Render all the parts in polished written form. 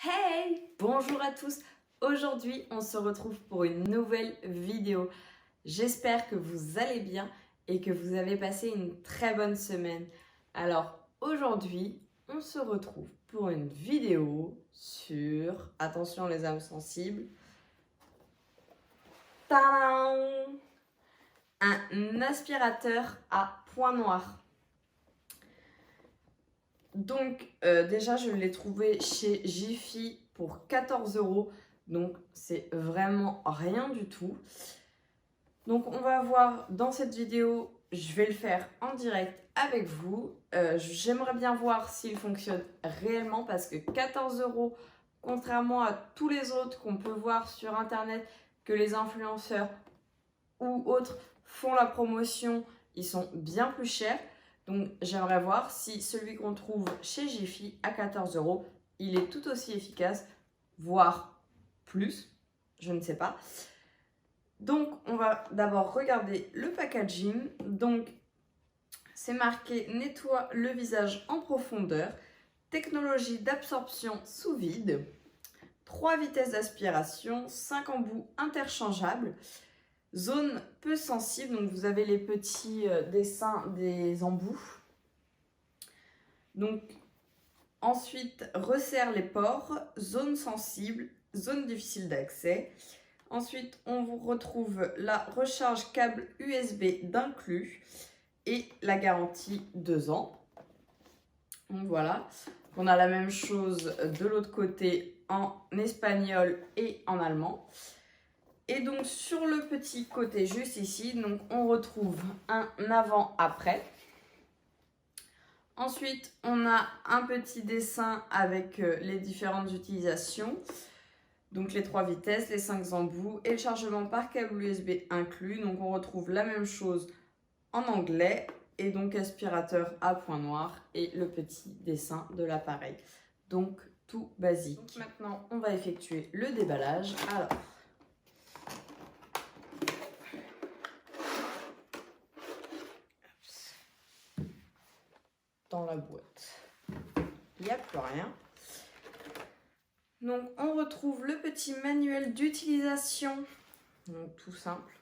Hey! Bonjour à tous! Aujourd'hui, on se retrouve pour une nouvelle vidéo. J'espère que vous allez bien et que vous avez passé une très bonne semaine. Alors, aujourd'hui, on se retrouve pour une vidéo sur, attention les âmes sensibles, tadam! Un aspirateur à point noir. Donc déjà je l'ai trouvé chez Jiffy pour 14 €, donc c'est vraiment rien du tout. Donc on va voir dans cette vidéo, je vais le faire en direct avec vous. J'aimerais bien voir s'il fonctionne réellement parce que 14 €, contrairement à tous les autres qu'on peut voir sur internet, que les influenceurs ou autres font la promotion, ils sont bien plus chers. Donc j'aimerais voir si celui qu'on trouve chez Jiffy à 14 €, il est tout aussi efficace, voire plus, je ne sais pas. Donc on va d'abord regarder le packaging. Donc c'est marqué nettoie le visage en profondeur, technologie d'absorption sous vide, 3 vitesses d'aspiration, 5 embouts interchangeables. Zone peu sensible, donc vous avez les petits dessins des embouts. Donc ensuite, resserre les pores, zone sensible, zone difficile d'accès. Ensuite, on vous retrouve la recharge câble USB d'inclus et la garantie 2 ans. Donc voilà, on a la même chose de l'autre côté en espagnol et en allemand. Et donc sur le petit côté juste ici, donc on retrouve un avant-après. Ensuite, on a un petit dessin avec les différentes utilisations. Donc les 3 vitesses, les 5 embouts et le chargement par câble USB inclus. Donc on retrouve la même chose en anglais et donc aspirateur à point noir et le petit dessin de l'appareil. Donc tout basique. Donc maintenant, on va effectuer le déballage. Alors, dans la boîte, il n'y a plus rien. Donc on retrouve le petit manuel d'utilisation, donc tout simple.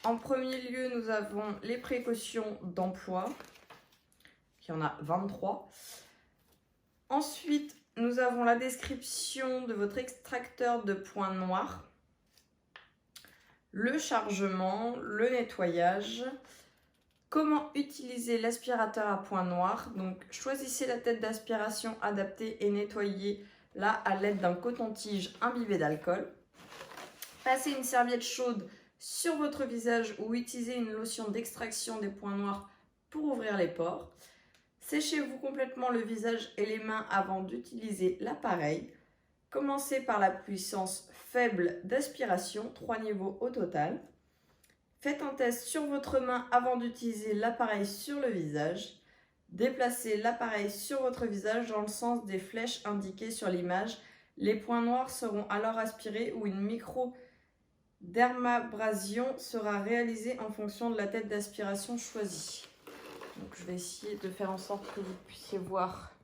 En premier lieu, nous avons les précautions d'emploi, il y en a 23. Ensuite, nous avons la description de votre extracteur de point noir, le chargement, le nettoyage, comment utiliser l'aspirateur à point noir. Donc, choisissez la tête d'aspiration adaptée et nettoyez-la à l'aide d'un coton-tige imbibé d'alcool. Passez une serviette chaude sur votre visage ou utilisez une lotion d'extraction des points noirs pour ouvrir les pores. Séchez-vous complètement le visage et les mains avant d'utiliser l'appareil. Commencez par la puissance faible d'aspiration, 3 niveaux au total. Faites un test sur votre main avant d'utiliser l'appareil sur le visage. Déplacez l'appareil sur votre visage dans le sens des flèches indiquées sur l'image. Les points noirs seront alors aspirés ou une micro-dermabrasion sera réalisée en fonction de la tête d'aspiration choisie. Donc je vais essayer de faire en sorte que vous puissiez voir.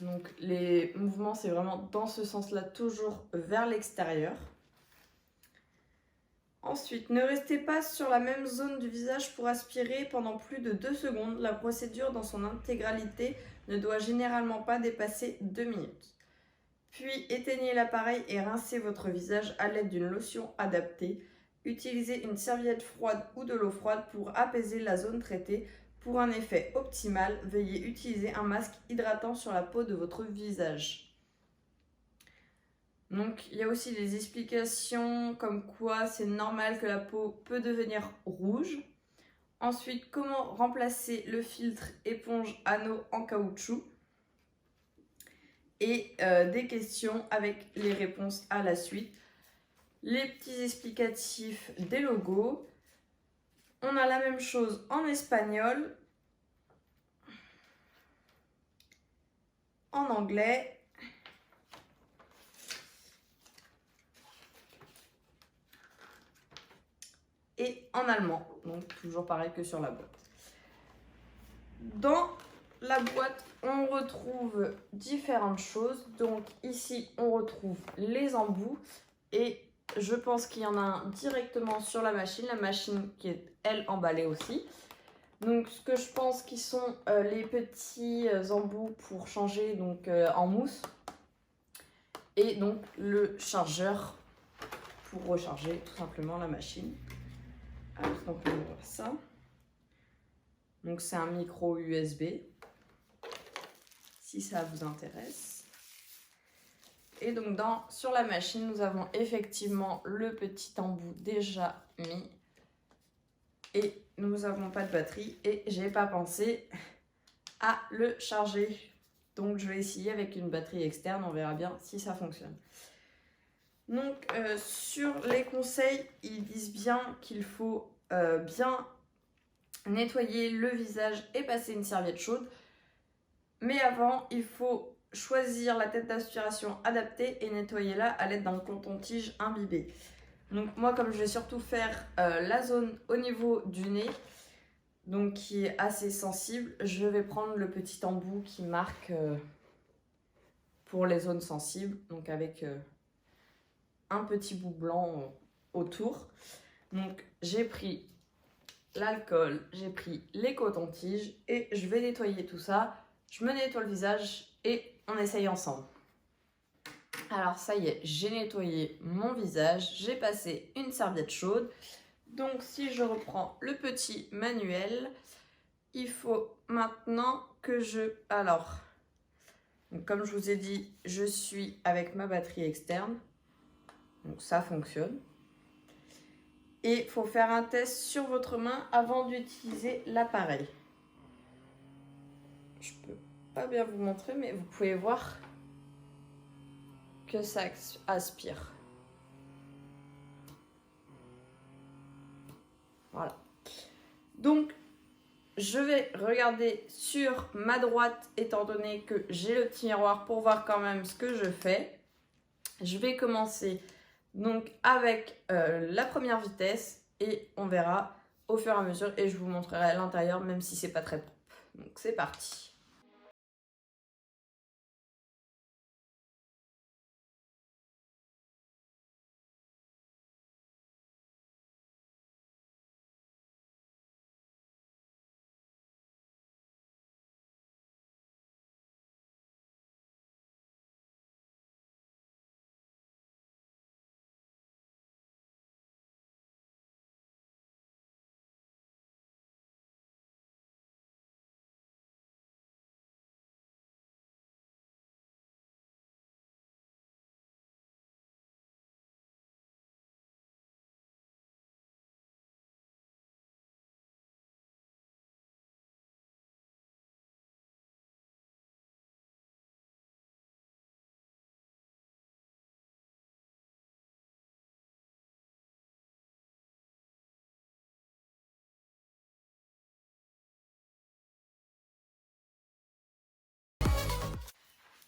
Donc les mouvements, c'est vraiment dans ce sens-là, toujours vers l'extérieur. Ensuite, ne restez pas sur la même zone du visage pour aspirer pendant plus de 2 secondes. La procédure dans son intégralité ne doit généralement pas dépasser 2 minutes. Puis éteignez l'appareil et rincez votre visage à l'aide d'une lotion adaptée. Utilisez une serviette froide ou de l'eau froide pour apaiser la zone traitée. Pour un effet optimal, veuillez utiliser un masque hydratant sur la peau de votre visage. Donc il y a aussi des explications comme quoi c'est normal que la peau peut devenir rouge. Ensuite, comment remplacer le filtre éponge anneau en caoutchouc. Et des questions avec les réponses à la suite. Les petits explicatifs des logos. On a la même chose en espagnol, en anglais et en allemand. Donc toujours pareil que sur la boîte. Dans la boîte, on retrouve différentes choses. Donc ici, on retrouve les embouts et je pense qu'il y en a un directement sur la machine qui est, elle, emballée aussi. Donc ce que je pense qui sont les petits embouts pour changer donc, en mousse. Et donc le chargeur pour recharger tout simplement la machine. Alors, donc on va voir ça. Donc c'est un micro USB, si ça vous intéresse. Et donc sur la machine, nous avons effectivement le petit embout déjà mis. Et nous n'avons pas de batterie et j'ai pas pensé à le charger. Donc je vais essayer avec une batterie externe, on verra bien si ça fonctionne. Donc sur les conseils, ils disent bien qu'il faut bien nettoyer le visage et passer une serviette chaude. Mais avant, il faut choisir la tête d'aspiration adaptée et nettoyer-la à l'aide d'un coton-tige imbibé. Donc moi, comme je vais surtout faire la zone au niveau du nez, donc qui est assez sensible, je vais prendre le petit embout qui marque pour les zones sensibles, donc avec un petit bout blanc autour. Donc j'ai pris l'alcool, j'ai pris les cotons-tiges et je vais nettoyer tout ça. Je me nettoie le visage et on essaye ensemble. Alors ça y est, j'ai nettoyé mon visage, j'ai passé une serviette chaude. Donc si je reprends le petit manuel, il faut maintenant que Alors, donc comme je vous ai dit, je suis avec ma batterie externe. Donc ça fonctionne. Et il faut faire un test sur votre main avant d'utiliser l'appareil. Je peux pas bien vous montrer, mais vous pouvez voir que ça aspire. Voilà. Donc, je vais regarder sur ma droite, étant donné que j'ai le petit miroir pour voir quand même ce que je fais. Je vais commencer donc avec la première vitesse et on verra au fur et à mesure et je vous montrerai à l'intérieur même si c'est pas très propre. Donc c'est parti.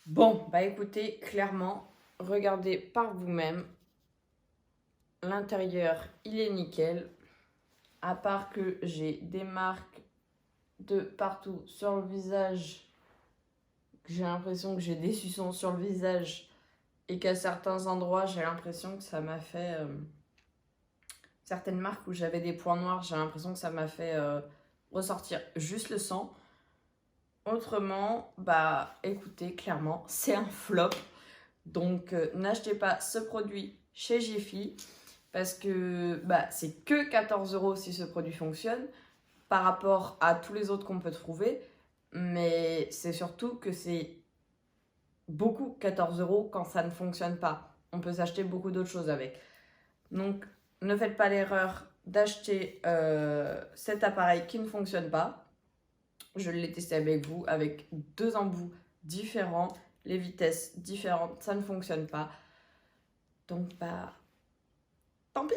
Bon, bah écoutez, clairement, regardez par vous-même. L'intérieur, il est nickel. À part que j'ai des marques de partout sur le visage. J'ai l'impression que j'ai des suçons sur le visage. Et qu'à certains endroits, j'ai l'impression que ça m'a fait... certaines marques où j'avais des points noirs, j'ai l'impression que ça m'a fait ressortir juste le sang. Autrement, bah écoutez, clairement, c'est un flop. Donc n'achetez pas ce produit chez Jiffy parce que bah, c'est que 14 € si ce produit fonctionne par rapport à tous les autres qu'on peut trouver. Mais c'est surtout que c'est beaucoup 14 € quand ça ne fonctionne pas. On peut s'acheter beaucoup d'autres choses avec. Donc ne faites pas l'erreur d'acheter cet appareil qui ne fonctionne pas. Je l'ai testé avec vous, avec 2 embouts différents, les vitesses différentes, ça ne fonctionne pas. Donc, bah, tant pis.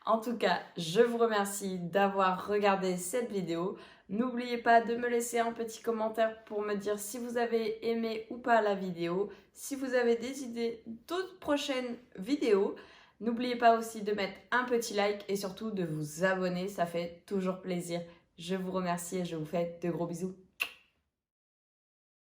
En tout cas, je vous remercie d'avoir regardé cette vidéo. N'oubliez pas de me laisser un petit commentaire pour me dire si vous avez aimé ou pas la vidéo, si vous avez des idées d'autres prochaines vidéos. N'oubliez pas aussi de mettre un petit like et surtout de vous abonner, ça fait toujours plaisir. Je vous remercie et je vous fais de gros bisous.